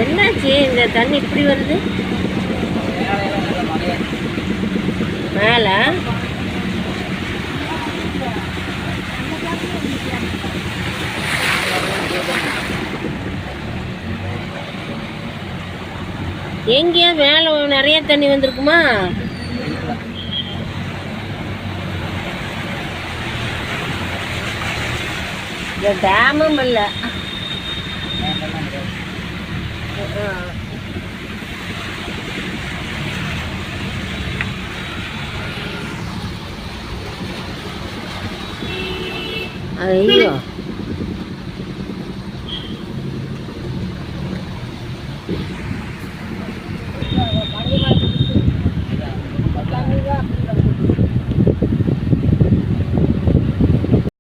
என்னாச்சு இந்த தண்ணி இப்படி வருது மேலே? எங்கேயா மேலே நிறைய தண்ணி வந்திருக்குமா? இந்த டேமும் இல்லை. ஐயோ,